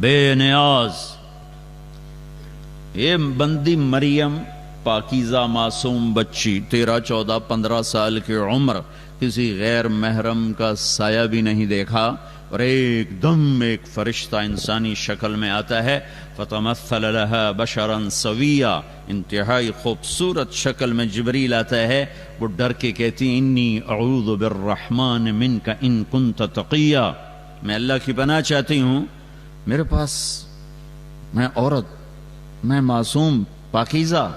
بے نیاز. یہ بندی مریم پاکیزہ معصوم بچی 13-14-15 سال کی عمر، کسی غیر محرم کا سایہ بھی نہیں دیکھا، اور ایک دم ایک فرشتہ انسانی شکل میں آتا ہے. فتمثل لها بشرا سویا، انتہائی خوبصورت شکل میں جبریل آتا ہے. وہ ڈر کے کہتی انی اعوذ بالرحمن منک ان کنت تقیا، میں اللہ کی پناہ چاہتی ہوں، میرے پاس میں عورت، میں معصوم پاکیزہ،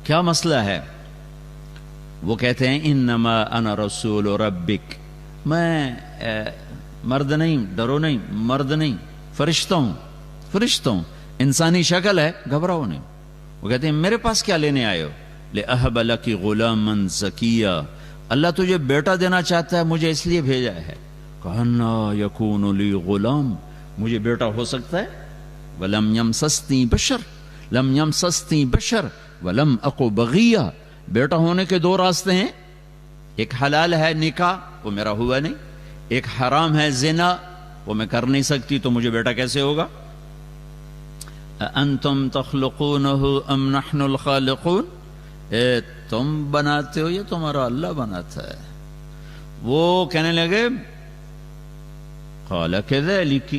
کیا مسئلہ ہے؟ وہ کہتے ہیں انما انا رسول ربک، میں مرد نہیں، ڈرو نہیں، مرد نہیں، فرشتہ ہوں، انسانی شکل ہے، گھبراؤ نہیں. وہ کہتے ہیں میرے پاس کیا لینے آئے ہو؟ لأہب لک غلاما زکیا، اللہ تجھے بیٹا دینا چاہتا ہے، مجھے اس لیے بھیجا ہے. کہنا یکون لی غلام، مجھے بیٹا ہو سکتا ہے؟ ولم یمسسنی بشر ولم اقو بغیہ، بیٹا ہونے کے دو راستے ہیں، ایک حلال ہے نکاح، وہ میرا ہوا نہیں، ایک حرام ہے زنا، وہ میں کر نہیں سکتی، تو مجھے بیٹا کیسے ہوگا؟ انتم تخلقونہ ام نحن الخالقون، تم بناتے ہو یا تمہارا اللہ بناتا ہے؟ وہ کہنے لگے قال کذالک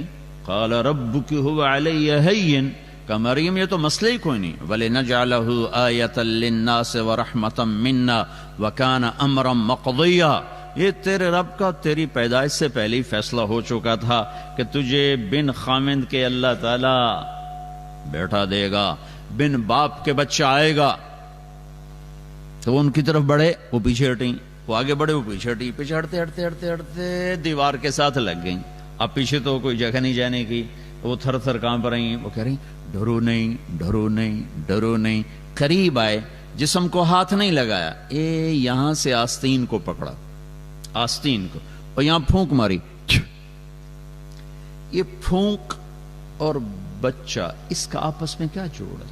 قال ربک هو علی ہین، کہ مریم یہ تو مسئلہ ہی کوئی نہیں. وَلِنَجْعَلَهُ آیَةً لِلنَّاسِ وَرَحْمَةً مِنَّا وَكَانَ أَمْرًا مَقْضِيًّا، یہ تیرے رب کا تیری پیدائش سے پہلے ہی فیصلہ ہو چکا تھا کہ تجھے بن خامند کے اللہ تعالی بیٹا دے گا، بن باپ کے بچہ آئے گا. تو ان کی طرف بڑھے، وہ پیچھے ہٹیں، وہ آگے بڑھے، وہ پیچھے ہٹیں، پیچھے ہٹتے دیوار کے ساتھ لگ گئیں. اب پیچھے تو کوئی جگہ نہیں جانے کی، وہ تھر تھر کانپ رہی، وہ کہہ رہی ڈرو نہیں. قریب آئے، جسم کو ہاتھ نہیں لگایا، یہاں سے آستین کو پکڑا، آستین کو، اور یہاں پھونک ماری. یہ پھونک اور بچہ، اس کا آپس میں کیا جوڑ ہے؟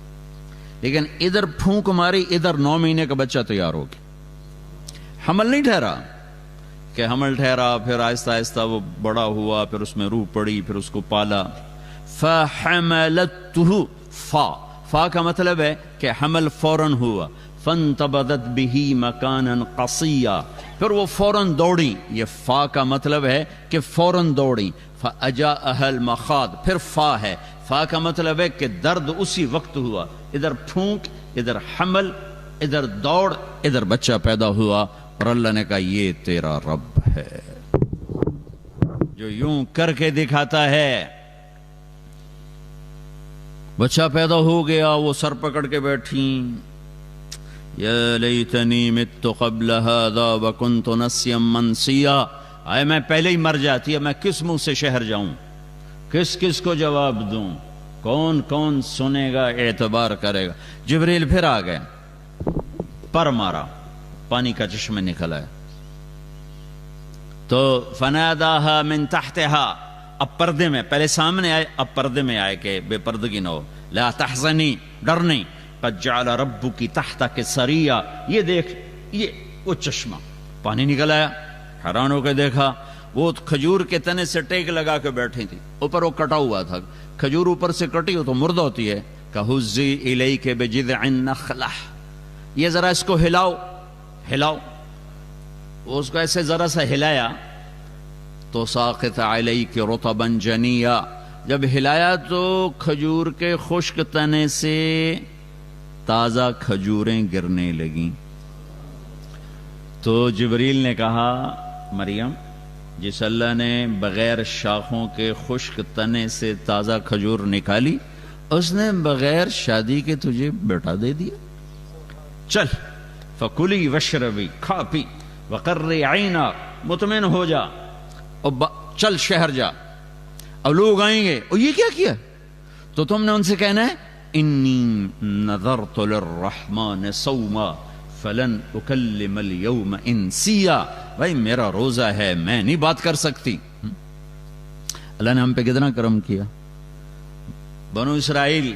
لیکن ادھر پھونک ماری، ادھر 9 مہینے کا بچہ تیار ہو گیا. حمل نہیں ٹھہرا، کہ حمل ٹھہرا، پھر آہستہ آہستہ وہ بڑا ہوا، پھر اس میں روح پڑی، پھر اس کو پالا. فحملته، فا کا مطلب ہے کہ حمل فوراً ہوا. فانتبذت به مکانا قصیا، پھر وہ فوراً دوڑی، یہ فا کا مطلب ہے کہ فوراً دوڑی. فاجاءها المخاض، پھر فا ہے، فا کا مطلب ہے کہ درد اسی وقت ہوا، ادھر پھونک، ادھر حمل، ادھر دوڑ، ادھر بچہ پیدا ہوا. اور اللہ نے کہا یہ تیرا رب ہے جو یوں کر کے دکھاتا ہے. بچہ پیدا ہو گیا، وہ سر پکڑ کے بیٹھی، یا لیتنی مت قبل هذا وکنت نسیا منسیا، آئے میں پہلے ہی مر جاتی ہے، میں کس منہ سے شہر جاؤں، کس کو جواب دوں، کون سنے گا، اعتبار کرے گا. جبریل پھر آ گئے، پر مارا، پانی کا چشمہ نکل آیا. تو فناداها من تحتها، اب پردے میں، پہلے سامنے آئے، اب پردے میں آئے کہ بے پردگی نہ ہو. لا تحزنی، ڈر نہیں. قد جعل ربک تحتک سریا، یہ دیکھ، یہ وہ چشمہ، پانی نکل آیا. حیران ہو کے دیکھا، وہ کھجور کے تنے سے ٹیک لگا کے بیٹھی تھی، اوپر وہ کٹا ہوا تھا. کھجور اوپر سے کٹی ہو تو مردہ ہوتی ہے. کہزی الیک بجذع النخلہ، یہ ذرا اس کو ہلاؤ. اس کو ایسے ذرا سا ہلایا تو ساقط علیک رطبا جنیا، جب ہلایا تو کھجور کے خشک تنے سے تازہ کھجوریں گرنے لگیں. تو جبریل نے کہا مریم، جس اللہ نے بغیر شاخوں کے خشک تنے سے تازہ کھجور نکالی، اس نے بغیر شادی کے تجھے بیٹا دے دیا. چل فکلی وشربی، کھا پی، وقرری عینا، مطمئن ہو جا، اور چل شہر جا. اب لوگ آئیں گے، اور یہ کیا کیا؟ تو تم نے ان سے کہنا ہے انی نذرت للرحمن صوما فلن اکلم اليوم انسیا، بھائی میرا روزہ ہے، میں نہیں بات کر سکتی. اللہ نے ہم پہ کتنا کرم کیا. بنو اسرائیل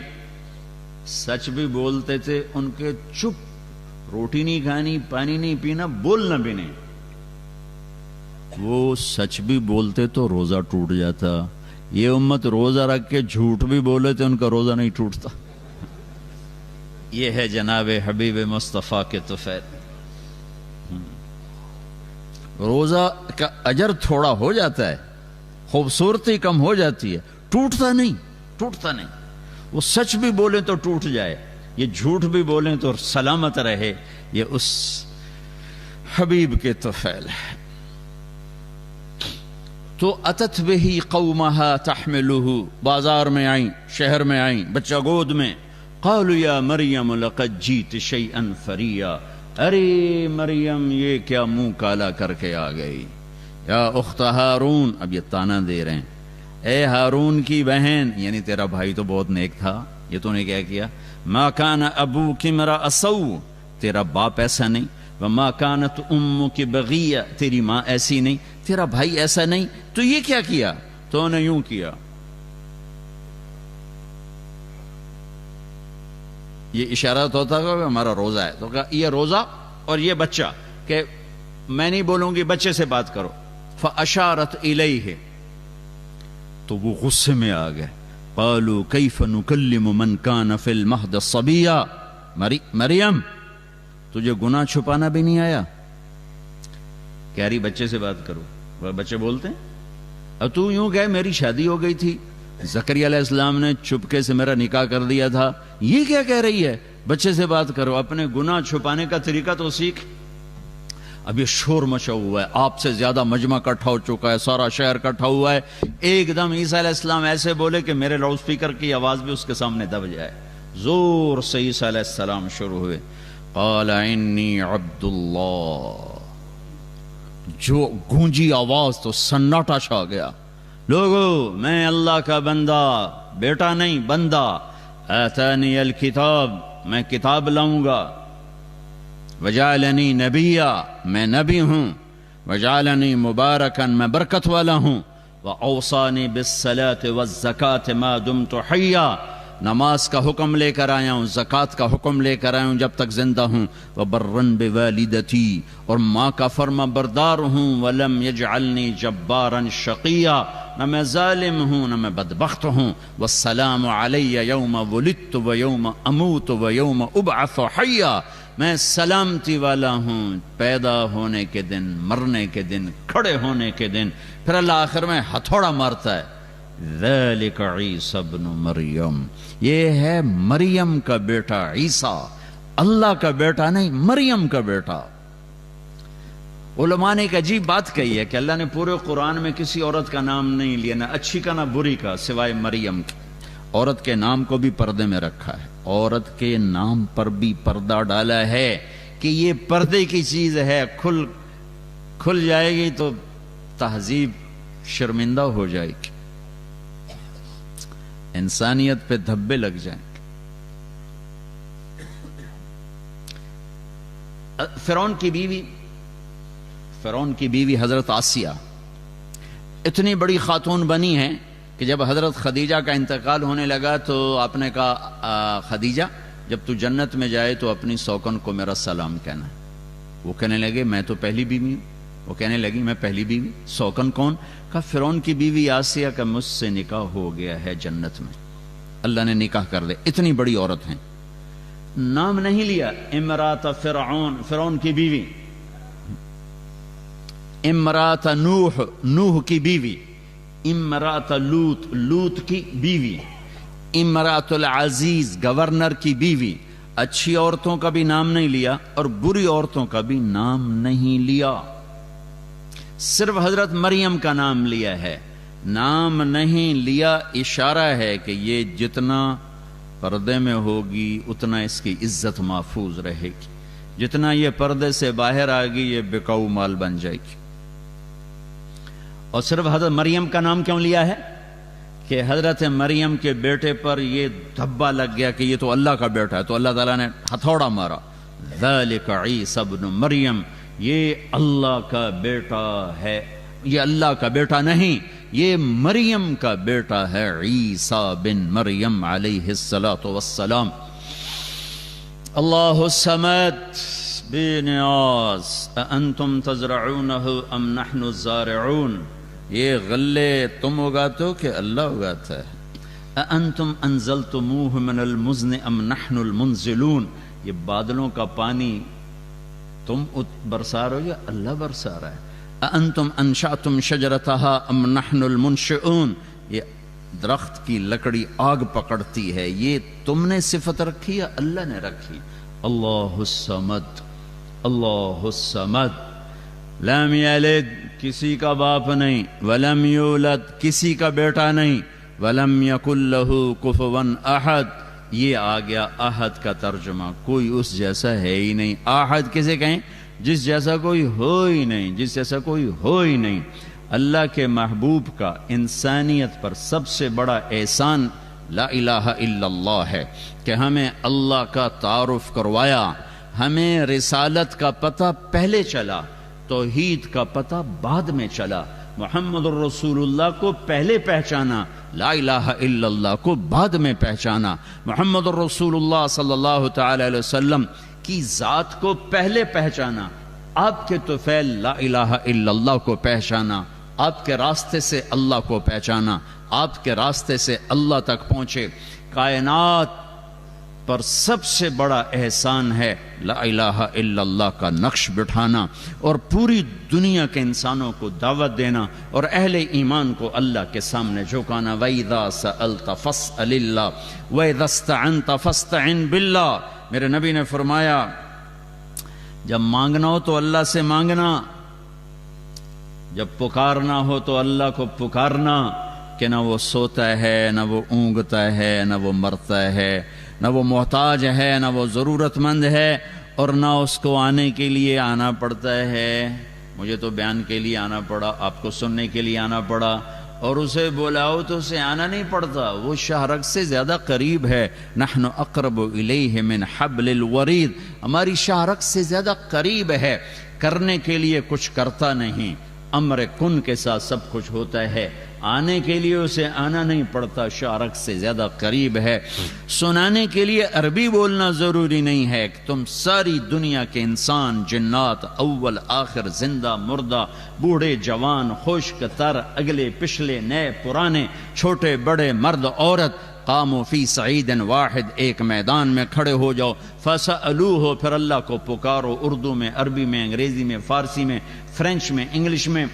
سچ بھی بولتے تھے، ان کے چپ، روٹی نہیں کھانی، پانی نہیں پینا، بولنا بھی نہیں. وہ سچ بھی بولتے تو روزہ ٹوٹ جاتا. یہ امت روزہ رکھ کے جھوٹ بھی بولے تو ان کا روزہ نہیں ٹوٹتا. یہ ہے جناب حبیب مصطفیٰ کے طفیل. روزہ کا اجر تھوڑا ہو جاتا ہے، خوبصورتی کم ہو جاتی ہے، ٹوٹتا نہیں. وہ سچ بھی بولیں تو ٹوٹ جائے، یہ جھوٹ بھی بولیں تو سلامت رہے. یہ اس حبیب کے طفیل ہے. تو اتت بہی قومہا تحملہ، بازار میں آئیں، شہر میں آئیں، بچہ گود میں. قالوا یا مریم لقد جیت شیئا فریا، ارے مریم یہ کیا منہ کالا کر کے آ گئی. یا اخت ہارون، اب یہ تانا دے رہے ہیں، اے ہارون کی بہن، یعنی تیرا بھائی تو بہت نیک تھا، یہ تو نے کیا کیا. ما کان ابوک امرأ سوء، تیرا باپ ایسا نہیں. وما کانت امک بغیہ، تیری ماں ایسی نہیں، تیرا بھائی ایسا نہیں، تو یہ کیا کیا؟ تو نے یوں کیا. یہ اشارہ تو ہوتا کہ ہمارا روزہ ہے، تو کہا یہ روزہ اور یہ بچہ، کہ میں نہیں بولوں گی، بچے سے بات کرو. فاشارت الیہ، تو وہ غصے میں آ گئے. قالوا کیف نکلم من کان فی المہد صبیا، مریم تجھے گناہ چھپانا بھی نہیں آیا؟ کہہ رہی بچے سے بات کرو. وہ بچے بولتے ہیں اب تو یوں کہ میری شادی ہو گئی تھی، زکریا علیہ السلام نے چپکے سے میرا نکاح کر دیا تھا، یہ کیا کہہ رہی ہے؟ بچے سے بات کرو، اپنے گناہ چھپانے کا طریقہ تو سیکھ. اب یہ شور مچا ہوا ہے، آپ سے زیادہ مجمع کٹھا ہو چکا ہے، سارا شہر کٹھا ہوا ہے. ایک دم عیسیٰ علیہ السلام ایسے بولے کہ میرے لاؤڈ سپیکر کی آواز بھی اس کے سامنے دب جائے. زور سے عیسیٰ علیہ السلام شروع ہوئے. قال انی عبد اللہ، جو گونجی آواز تو سناٹا چھا گیا. لوگو میں اللہ کا بندہ، بیٹا نہیں بندہ. آتانی الکتاب، میں کتاب لاؤں گا. وجعلنی نبیا، میں نبی ہوں. وجعلنی مبارکن، میں برکت والا ہوں. واوصانی بالصلاۃ والزکاۃ ما دمت حیا، نماز کا حکم لے کر آیا ہوں، زکوٰۃ کا حکم لے کر آیا ہوں جب تک زندہ ہوں. وبرن بوالدتی، اور ماں کا فرما بردار ہوں. ولم یجعلنی جبارا شقیا، نہ میں ظالم ہوں نہ میں بدبخت ہوں. والسلام علی یوم ولدت ویوم اموت ویوم ابعث حیا، میں سلامتی والا ہوں پیدا ہونے کے دن، مرنے کے دن، کھڑے ہونے کے دن. پھر اللہ آخر میں ہتھوڑا مارتا ہے. ذالک عیسی ابن مریم، یہ ہے مریم کا بیٹا عیسیٰ، اللہ کا بیٹا نہیں، مریم کا بیٹا. علماء نے ایک عجیب بات کہی ہے کہ اللہ نے پورے قرآن میں کسی عورت کا نام نہیں لیا، نہ اچھی کا نہ بری کا، سوائے مریم کے. عورت کے نام کو بھی پردے میں رکھا ہے، عورت کے نام پر بھی پردہ ڈالا ہے کہ یہ پردے کی چیز ہے، کھل جائے گی تو تہذیب شرمندہ ہو جائے گی، انسانیت پہ دھبے لگ جائیں گے. فرعون کی بیوی حضرت آسیہ اتنی بڑی خاتون بنی ہے کہ جب حضرت خدیجہ کا انتقال ہونے لگا تو آپ نے کہا خدیجہ جب تو جنت میں جائے تو اپنی سوکن کو میرا سلام کہنا. وہ کہنے لگے میں تو پہلی بیوی ہوں. وہ کہنے لگی میں پہلی بیوی، سوکن کون؟ کہا فرعون کی بیوی آسیہ کا مجھ سے نکاح ہو گیا ہے جنت میں، اللہ نے نکاح کر دے. اتنی بڑی عورت ہیں، نام نہیں لیا. امرات فرعون، فرعون کی بیوی. امرات نوح، نوح کی بیوی. امرات لوط، لوط کی بیوی. امرات العزیز، گورنر کی بیوی. اچھی عورتوں کا بھی نام نہیں لیا اور بری عورتوں کا بھی نام نہیں لیا، صرف حضرت مریم کا نام لیا ہے. نام نہیں لیا اشارہ ہے کہ یہ جتنا پردے میں ہوگی اتنا اس کی عزت محفوظ رہے گی، جتنا یہ پردے سے باہر آئے گی یہ بکاؤ مال بن جائے گی. اور صرف حضرت مریم کا نام کیوں لیا ہے کہ حضرت مریم کے بیٹے پر یہ دھبا لگ گیا کہ یہ تو اللہ کا بیٹا ہے، تو اللہ تعالیٰ نے ہتھوڑا مارا. ذالک عیسی ابن مریم، یہ اللہ کا بیٹا ہے، یہ اللہ کا بیٹا نہیں، یہ مریم کا بیٹا ہے، عیسیٰ بن مریم علیہ الصلاۃ والسلام. اللہ الصمد بے نیاز، اانتم تزرعونہ ام نحن الزارعون. یہ غلے تم اگاتے ہو کہ اللہ اگاتا ہے؟ اَأَنْتُمْ أَنزَلْتُمُوهُ مِنَ الْمُزْنِ أَمْ نَحْنُ الْمُنزِلُونَ، یہ بادلوں کا پانی تم برسا رہے ہو یا اللہ برسا رہا ہے؟ اَأَنْتُمْ أَنشَأْتُمْ شَجَرَتَهَا أَمْ نَحْنُ الْمُنشِئُونَ، یہ درخت کی لکڑی آگ پکڑتی ہے، یہ تم نے صفت رکھی یا اللہ نے رکھی؟ اللہ الصمد، اللہ الصمد، لم یلد کسی کا باپ نہیں، ولم یولد کسی کا بیٹا نہیں، ولم یکن لہ کفوا احد، یہ آ گیا احد کا ترجمہ، کوئی اس جیسا ہے ہی نہیں۔ احد کسے کہیں؟ جس جیسا کوئی ہو ہی نہیں، جس جیسا کوئی ہو ہی نہیں۔ اللہ کے محبوب کا انسانیت پر سب سے بڑا احسان لا الہ الا اللہ ہے کہ ہمیں اللہ کا تعارف کروایا، ہمیں رسالت کا پتہ پہلے چلا، توحید کا پتہ بعد میں چلا، محمد الرسول اللہ کو پہلے پہچانا، لا الہ الا اللہ کو بعد میں پہچانا، محمد الرسول اللہ صلی اللہ تعالی علیہ وسلم کی ذات کو پہلے پہچانا، آپ کے طفیل لا الہ الا اللہ کو پہچانا، آپ کے راستے سے اللہ کو پہچانا، آپ کے راستے سے اللہ تک پہنچے۔ کائنات پر سب سے بڑا احسان ہے لا الہ الا اللہ کا نقش بٹھانا اور پوری دنیا کے انسانوں کو دعوت دینا اور اہل ایمان کو اللہ کے سامنے جھکانا۔ وَإِذَا سَأَلْتَ فَاسْأَلِ اللَّهَ وَإِذَا اسْتَعَنْتَ فَاسْتَعِنْ بِاللَّهِ، میرے نبی نے فرمایا جب مانگنا ہو تو اللہ سے مانگنا، جب پکارنا ہو تو اللہ کو پکارنا، کہ نہ وہ سوتا ہے، نہ وہ اونگتا ہے، نہ وہ مرتا ہے، نہ وہ محتاج ہے، نہ وہ ضرورت مند ہے، اور نہ اس کو آنے کے لیے آنا پڑتا ہے۔ مجھے تو بیان کے لیے آنا پڑا، آپ کو سننے کے لیے آنا پڑا، اور اسے بلاؤ تو اسے آنا نہیں پڑتا، وہ شاہرگ سے زیادہ قریب ہے۔ نحن اقرب الیہ من حبل الورید، ہماری شاہرگ سے زیادہ قریب ہے، کرنے کے لیے کچھ کرتا نہیں، امر کن کے ساتھ سب کچھ ہوتا ہے، آنے کے لیے اسے آنا نہیں پڑتا، شاہرگ سے زیادہ قریب ہے۔ سنانے کے لیے عربی بولنا ضروری نہیں ہے کہ تم ساری دنیا کے انسان، جنات، اول آخر، زندہ مردہ، بوڑھے جوان، خشک تر، اگلے پچھلے، نئے پرانے، چھوٹے بڑے، مرد عورت، قاموا فی صعید واحد، ایک میدان میں کھڑے ہو جاؤ، فسألوہ، پھر اللہ کو پکارو، اردو میں، عربی میں، انگریزی میں، فارسی میں، فرینچ میں، انگلش میں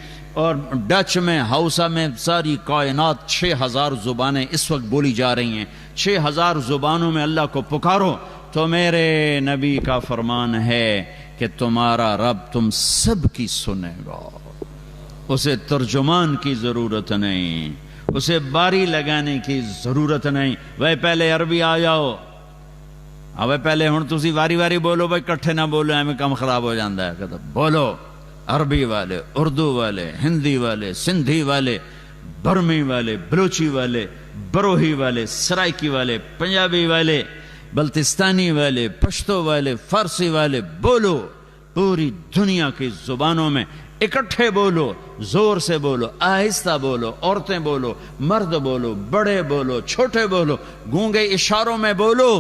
اور ڈچ میں، ہاؤسا میں، ساری کائنات 6000 زبانیں اس وقت بولی جا رہی ہیں، 6000 زبانوں میں اللہ کو پکارو۔ تو میرے نبی کا فرمان ہے کہ تمہارا رب تم سب کی سنے گا، اسے ترجمان کی ضرورت نہیں، اسے باری لگانے کی ضرورت نہیں۔ وہ پہلے عربی آ جاؤ، اب پہلے ہن تسی واری واری بولو، بھائی کٹھے نہ بولو، ہمیں کم خراب ہو جاندہ ہے، کہتا بولو، عربی والے، اردو والے، ہندی والے، سندھی والے، برمی والے، بلوچی والے، بروہی والے، سرائکی والے، پنجابی والے، بلتستانی والے، پشتو والے، فارسی والے، بولو، پوری دنیا کی زبانوں میں اکٹھے بولو، زور سے بولو، آہستہ بولو، عورتیں بولو، مرد بولو، بڑے بولو، چھوٹے بولو، گونگے اشاروں میں بولو،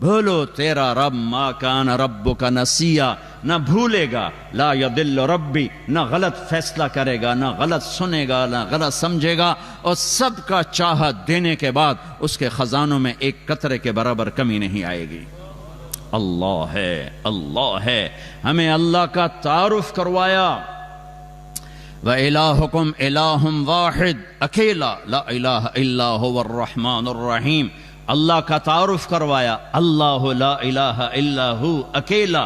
بولو تیرا رب ما کان ربک نسیا، نہ بھولے گا، لا یضل ربی، نہ غلط فیصلہ کرے گا، نہ غلط سنے گا، نہ غلط سمجھے گا، اور سب کا چاہت دینے کے بعد اس کے خزانوں میں ایک قطرے کے برابر کمی نہیں آئے گی۔ اللہ ہے، اللہ ہے، ہمیں اللہ کا تعارف کروایا۔ وَإِلَٰهُكُمْ إِلَٰهٌ وَاحِدٌ، اکیلا، لا الہ الا هو الرحمن الرحیم، اللہ کا تعارف کروایا، اللہ لا الہ الا ہو، اکیلا،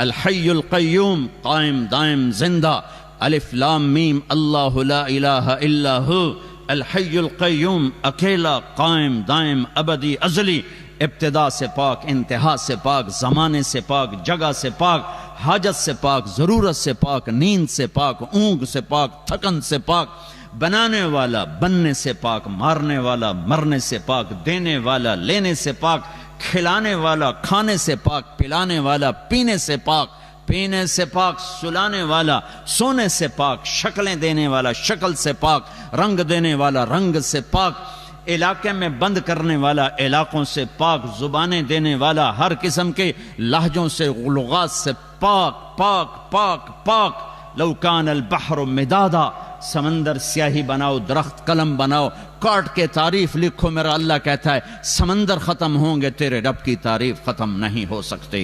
الحی القیوم، قائم دائم زندہ، الف لام میم، اللہ لا الہ الا ہو، الحی القیوم، اکیلا، قائم دائم، ابدی، ازلی، ابتدا سے پاک، انتہا سے پاک، زمانے سے پاک، جگہ سے پاک، حاجت سے پاک، ضرورت سے پاک، نیند سے پاک، اونگ سے پاک، تھکن سے پاک، بنانے والا، بننے سے پاک، مارنے والا، مرنے سے پاک، دینے والا، لینے سے پاک، کھلانے والا، کھانے سے پاک، پلانے والا، پینے سے پاک، پینے سے پاک، سلانے والا، سونے سے پاک، شکلیں دینے والا، شکل سے پاک، رنگ دینے والا، رنگ سے پاک، علاقے میں بند کرنے والا، علاقوں سے پاک، زبانیں دینے والا، ہر قسم کے لہجوں سے، لغات سے پاک، پاک، پاک، پاک۔ لو کان البحر مدادا سمندر سیاہی بناؤ، درخت قلم بناؤ، کاٹ کے تعریف لکھو، میرا اللہ کہتا ہے سمندر ختم ہوں گے، تیرے رب کی تعریف ختم نہیں ہو سکتی۔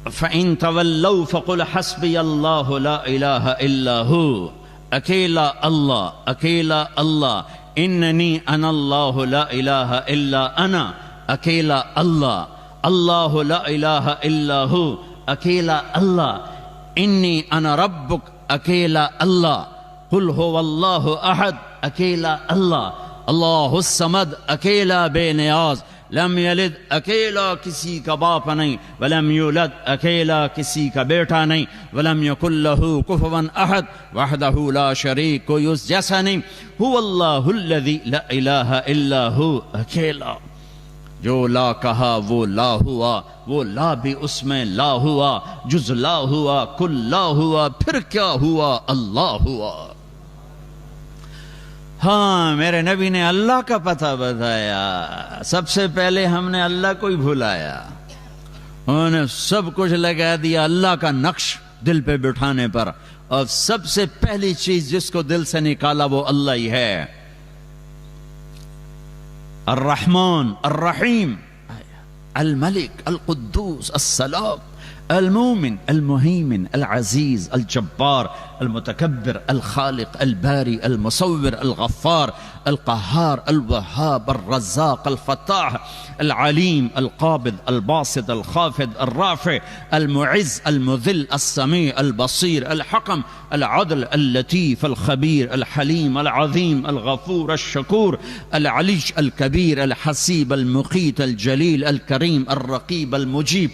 فَإِن تَوَلَّوْا فَقُلْ حَسْبِيَ اللَّهُ لَا إِلَهَ إِلَّا هُوَ، اکیلا اللہ، اکیلا اللہ، اننی انا اللہ لا الہ الا انا، اکیلا اللہ، اللہ لا الہ الا ہو، اکیلا اللہ، انی انا ربک، اکیلا اللہ، قل هو اللہ احد، اکیلا اللہ، اللہ الصمد، اکیلا بے نیاز، لم یلد، اکیلا کسی کا باپ نہیں، ولم یولد، اکیلا کسی کا بیٹا نہیں، ولم یکن لہ کفوا احد، وحدہ لا شریک، کوئی اس جیسا نہیں، هو اللہ الذی لا الہ الا ہو، اکیلا، جو لا کہا وہ لا ہوا، وہ لا بھی اس میں لا ہوا، جز لا ہوا، کل لا ہوا، پھر کیا ہوا، اللہ ہوا۔ ہاں میرے نبی نے اللہ کا پتہ بتایا، سب سے پہلے ہم نے اللہ کو ہی بھلایا، انہوں نے سب کچھ لگا دیا اللہ کا نقش دل پہ بٹھانے پر، اور سب سے پہلی چیز جس کو دل سے نکالا وہ اللہ ہی ہے، الرحمن الرحیم، الملک القدوس السلام المومن المهيمن العزيز الجبار المتكبر الخالق الباري المصور الغفار القهار الوهاب الرزاق الفتاح العليم القابض الباسط الخافض الرافع المعز المذل السميع البصير الحكم العدل اللطيف الخبير الحليم العظيم الغفور الشكور العلي الكبير الحسيب المقيت الجليل الكريم الرقيب المجيب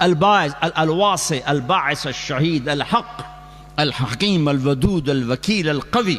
الباعث الواسع الباعث الشهيد الحق الحكيم الودود الوكيل القوي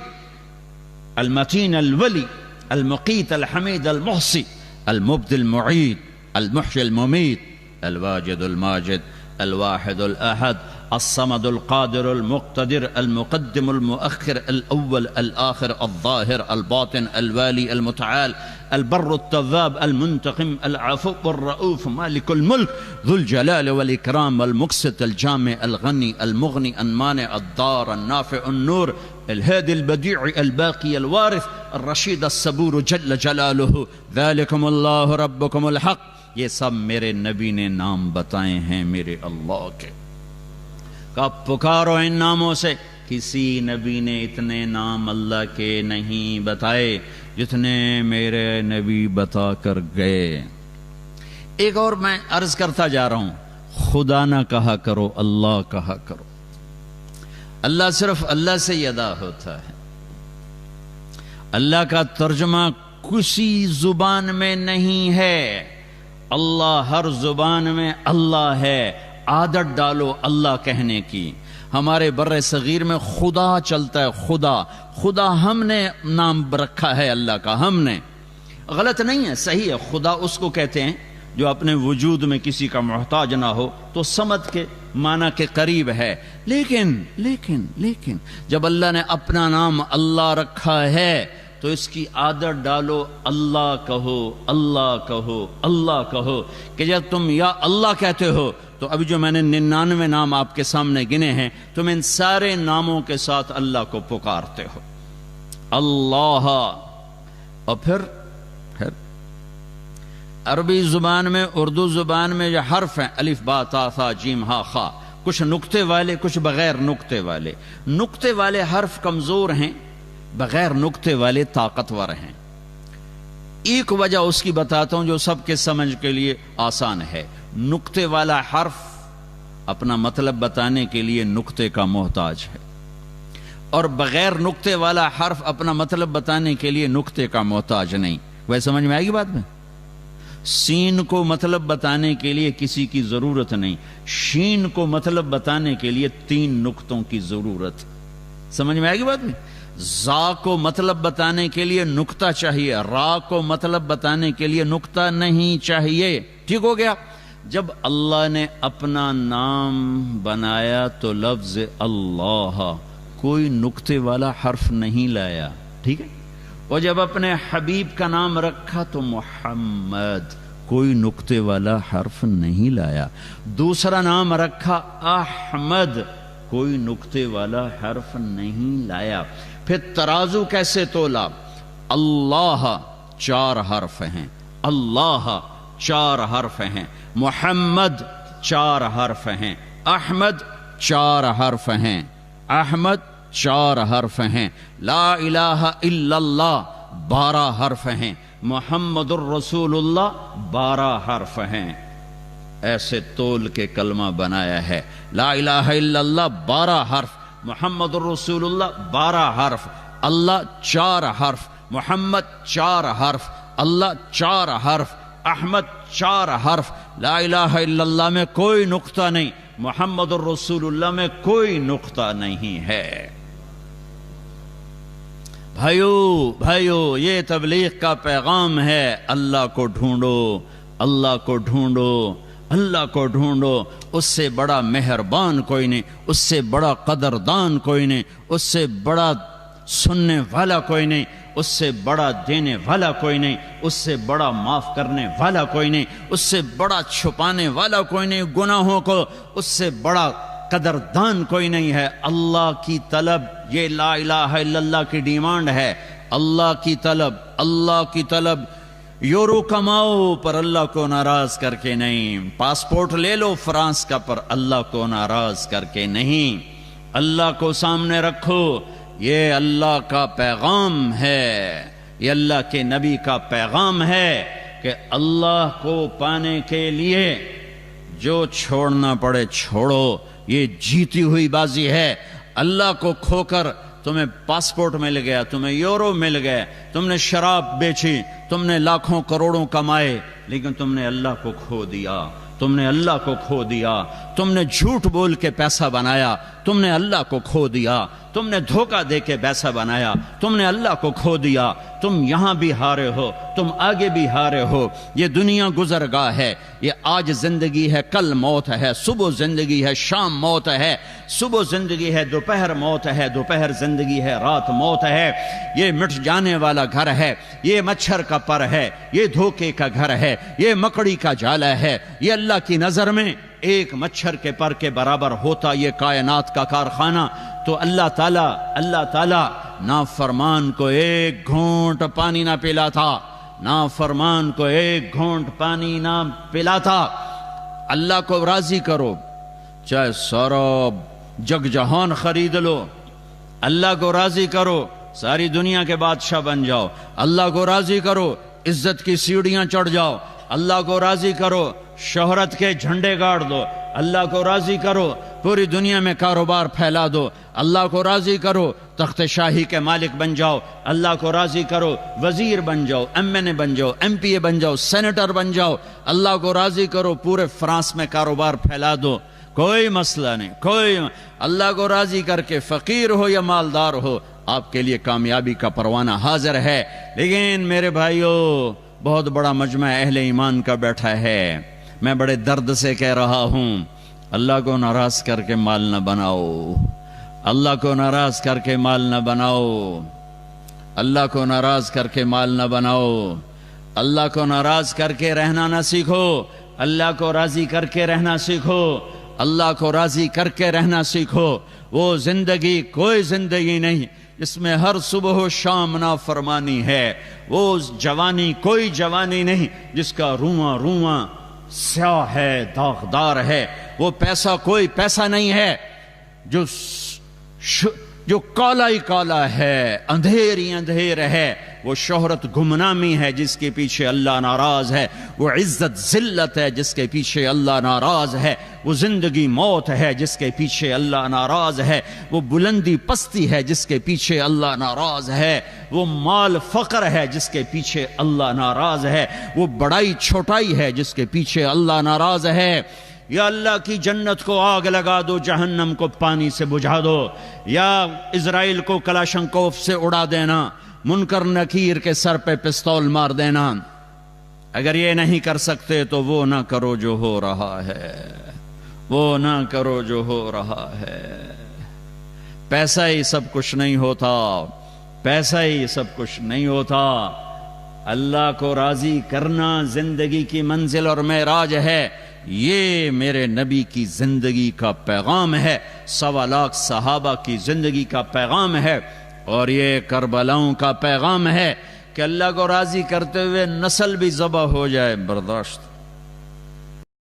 المتين الولي المقيت الحميد المحصي المبدي المعيد المحيي المميت الواجد الماجد الواحد الأحد الصمد القادر المقتدر المقدم المؤخر الأول الآخر الظاهر الباطن الوالي المتعال البر التواب المنتقم العفو الرؤوف مالك الملك ذو الجلال والإكرام المقسط الجامع الغني المغني المانع الضار النافع النور الهادي البديع الباقي الوارث الرشيد الصبور جل جلاله ذلكم الله ربكم الحق۔ یہ سب میرے نبی نے نام بتائے ہیں میرے اللہ کے، کب پکارو ان ناموں سے، کسی نبی نے اتنے نام اللہ کے نہیں بتائے جتنے میرے نبی بتا کر گئے۔ ایک اور میں عرض کرتا جا رہا ہوں، خدا نہ کہا کرو، اللہ کہا کرو۔ اللہ صرف اللہ سے ہی ادا ہوتا ہے، اللہ کا ترجمہ کسی زبان میں نہیں ہے، اللہ ہر زبان میں اللہ ہے، عادت ڈالو اللہ کہنے کی۔ ہمارے بر صغیر میں خدا چلتا ہے، خدا، خدا ہم نے نام رکھا ہے اللہ کا، ہم نے، غلط نہیں ہے، صحیح ہے، خدا اس کو کہتے ہیں جو اپنے وجود میں کسی کا محتاج نہ ہو، تو سمد کے معنی کے قریب ہے، لیکن جب اللہ نے اپنا نام اللہ رکھا ہے تو اس کی عادت ڈالو، اللہ کہو، اللہ کہو، اللہ کہو، کہ جب تم یا اللہ کہتے ہو تو ابھی جو میں نے 99 نام آپ کے سامنے گنے ہیں، تم ان سارے ناموں کے ساتھ اللہ کو پکارتے ہو، اللہ۔ اور پھر عربی زبان میں، اردو زبان میں جو حرف ہیں، الف با تا ثا جیم ہا خا، کچھ نقطے والے، کچھ بغیر نقطے والے۔ نقطے والے حرف کمزور ہیں، بغیر نقطے والے طاقتور ہیں۔ ایک وجہ اس کی بتاتا ہوں جو سب کے سمجھ کے لیے آسان ہے، نقطے والا حرف اپنا مطلب بتانے کے لیے نقطے کا محتاج ہے، اور بغیر نقطے والا حرف اپنا مطلب بتانے کے لیے نقطے کا محتاج نہیں۔ وہ سمجھ میں آئے گی بات میں؟ سین کو مطلب بتانے کے لیے کسی کی ضرورت نہیں، شین کو مطلب بتانے کے لیے 3 نقطوں کی ضرورت۔ سمجھ میں آئے گی بات میں؟ زا کو مطلب بتانے کے لیے نقطہ چاہیے، را کو مطلب بتانے کے لیے نقطہ نہیں چاہیے۔ ٹھیک ہو گیا؟ جب اللہ نے اپنا نام بنایا تو لفظ اللہ کوئی نقطے والا حرف نہیں لایا، ٹھیک ہے؟ اور جب اپنے حبیب کا نام رکھا تو محمد کوئی نقطے والا حرف نہیں لایا۔ دوسرا نام رکھا احمد، کوئی نقطے والا حرف نہیں لایا۔ پھر ترازو کیسے تولا؟ اللہ 4 حرف ہیں، اللہ 4 حرف ہیں، محمد 4 حرف ہیں، احمد 4 حرف ہیں، احمد 4 حرف ہیں، لا الہ الا اللہ 12 حرف ہیں، محمد الرسول اللہ 12 حرف ہیں۔ ایسے تول کے کلمہ بنایا ہے۔ لا الہ الا اللہ 12 حرف، محمد الرسول اللہ 12 حرف، اللہ 4 حرف، محمد 4 حرف، اللہ 4 حرف، احمد 4 حرف۔ لا الہ الا اللہ میں کوئی نقطہ نہیں، محمد الرسول اللہ میں کوئی نقطہ نہیں ہے۔ بھائیو یہ تبلیغ کا پیغام ہے، اللہ کو ڈھونڈو، اللہ کو ڈھونڈو، اللہ کو ڈھونڈو۔ اس سے بڑا مہربان کوئی نہیں، اس سے بڑا قدردان کوئی نہیں، اس سے بڑا سننے والا کوئی نہیں، اس سے بڑا دینے والا کوئی نہیں، اس سے بڑا معاف کرنے والا کوئی نہیں، اس سے بڑا چھپانے والا کوئی نہیں گناہوں کو، اس سے بڑا قدردان کوئی نہیں ہے۔ اللہ کی طلب، یہ لا الہ الا اللہ کی ڈیمانڈ ہے۔ اللہ کی طلب، اللہ کی طلب، یورو کماؤ پر اللہ کو ناراض کر کے نہیں، پاسپورٹ لے لو فرانس کا پر اللہ کو ناراض کر کے نہیں، اللہ کو سامنے رکھو۔ یہ اللہ کا پیغام ہے، یہ اللہ کے نبی کا پیغام ہے کہ اللہ کو پانے کے لیے جو چھوڑنا پڑے چھوڑو، یہ جیتی ہوئی بازی ہے۔ اللہ کو کھو کر تمہیں پاسپورٹ مل گیا، تمہیں یورو مل گئے، تم نے شراب بیچی، تم نے لاکھوں کروڑوں کمائے، لیکن تم نے اللہ کو کھو دیا، تم نے اللہ کو کھو دیا، تم نے جھوٹ بول کے پیسہ بنایا، تم نے اللہ کو کھو دیا، تم نے دھوکہ دے کے پیسہ بنایا، تم نے اللہ کو کھو دیا۔ تم یہاں بھی ہارے ہو، تم آگے بھی ہارے ہو۔ یہ دنیا گزرگاہ ہے، یہ آج زندگی ہے، کل موت ہے، صبح زندگی ہے، شام موت ہے، صبح زندگی ہے، دوپہر موت ہے، دوپہر زندگی ہے، رات موت ہے۔ یہ مٹ جانے والا گھر ہے، یہ مچھر کا پر ہے، یہ دھوکے کا گھر ہے، یہ مکڑی کا جالا ہے۔ یہ اللہ کی نظر میں ایک مچھر کے پر کے برابر ہوتا یہ کائنات کا کارخانہ، تو اللہ تعالیٰ نافرمان کو ایک گھونٹ پانی نہ پلاتا، نافرمان کو ایک گھونٹ پانی نہ پلاتا۔ اللہ کو راضی کرو، چاہے سارا جگ جہان خرید لو، اللہ کو راضی کرو، ساری دنیا کے بادشاہ بن جاؤ، اللہ کو راضی کرو، عزت کی سیڑھیاں چڑھ جاؤ، اللہ کو راضی کرو، شہرت کے جھنڈے گاڑ دو، اللہ کو راضی کرو، پوری دنیا میں کاروبار پھیلا دو، اللہ کو راضی کرو، تخت شاہی کے مالک بن جاؤ، اللہ کو راضی کرو، وزیر بن جاؤ، ایم این اے بن جاؤ، ایم پی اے بن جاؤ، سینیٹر بن جاؤ، اللہ کو راضی کرو، پورے فرانس میں کاروبار پھیلا دو، کوئی مسئلہ نہیں، کوئی۔ اللہ کو راضی کر کے فقیر ہو یا مالدار ہو، آپ کے لیے کامیابی کا پروانہ حاضر ہے۔ لیکن میرے بھائیوں، بہت بڑا مجمع اہل ایمان کا بیٹھا ہے، میں بڑے درد سے کہہ رہا ہوں، اللہ کو ناراض کر کے مال نہ بناؤ، اللہ کو ناراض کر کے مال نہ بناؤ، اللہ کو ناراض کر کے مال نہ بناؤ، اللہ کو ناراض کر کے رہنا نہ سیکھو، اللہ کو راضی کر کے رہنا سیکھو، اللہ کو راضی کر کے رہنا سیکھو۔ وہ زندگی کوئی زندگی نہیں جس میں ہر صبح و شام نافرمانی ہے، وہ جوانی کوئی جوانی نہیں جس کا رواں رواں سیاہ ہے، داغدار ہے، وہ پیسہ کوئی پیسہ نہیں ہے جو کالا ہی کالا ہے، اندھیر ہی اندھیر ہے، وہ شہرت گمنامی ہے جس کے پیچھے اللہ ناراض ہے، وہ عزت ذلت ہے جس کے پیچھے اللہ ناراض ہے، وہ زندگی موت ہے جس کے پیچھے اللہ ناراض ہے، وہ بلندی پستی ہے جس کے پیچھے اللہ ناراض ہے، وہ مال فقر ہے جس کے پیچھے اللہ ناراض ہے، وہ بڑائی چھوٹائی ہے جس کے پیچھے اللہ ناراض ہے۔ یا اللہ کی جنت کو آگ لگا دو، جہنم کو پانی سے بجھا دو، یا اسرائیل کو کلاشنکوف سے اڑا دینا، منکر نکیر کے سر پہ پستول مار دینا۔ اگر یہ نہیں کر سکتے تو وہ نہ کرو جو ہو رہا ہے، وہ نہ کرو جو ہو رہا ہے۔ پیسہ ہی سب کچھ نہیں ہوتا، پیسہ ہی سب کچھ نہیں ہوتا۔ اللہ کو راضی کرنا زندگی کی منزل اور معراج ہے۔ یہ میرے نبی کی زندگی کا پیغام ہے، 1.25 لاکھ صحابہ کی زندگی کا پیغام ہے، اور یہ کربلاؤں کا پیغام ہے کہ اللہ کو راضی کرتے ہوئے نسل بھی ذبح ہو جائے برداشت